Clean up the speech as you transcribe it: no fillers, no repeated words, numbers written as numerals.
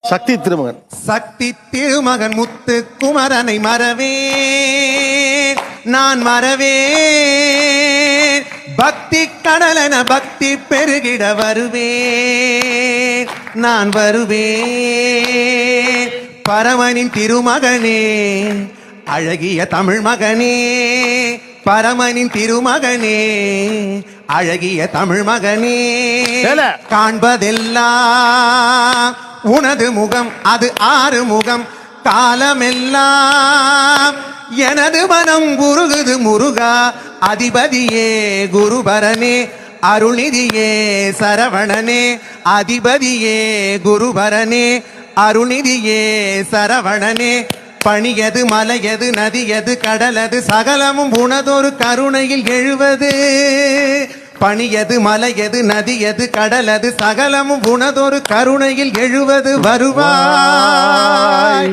சக்தி திருமகன். சக்தி திருமகன் முத்து குமரனை மறவே நான் மறவே பக்தி கடலென பக்தி பெருகிட வருவே நான் வருவே பரமனின் திருமகனே அழகிய தமிழ் மகனே பரமனின் திருமகனே அழகிய தமிழ் மகனே காண்பதெல்லாம் உனது முகம் அது ஆறு முகம் காலமெல்லாம் எனது மனம் உருகுது முருகா அதிபதியே குருபரனே அருள்நிதியே சரவணனே அதிபதியே குருபரனே அருள்நிதியே சரவணனே பணியது மலையது நதியது கடலது சகலமும் உனதொரு கருணையில் எழுவது பணியது மலையது நதியது கடலது சகலமும் உனதொரு கருணையில் எழுவது வருவாய்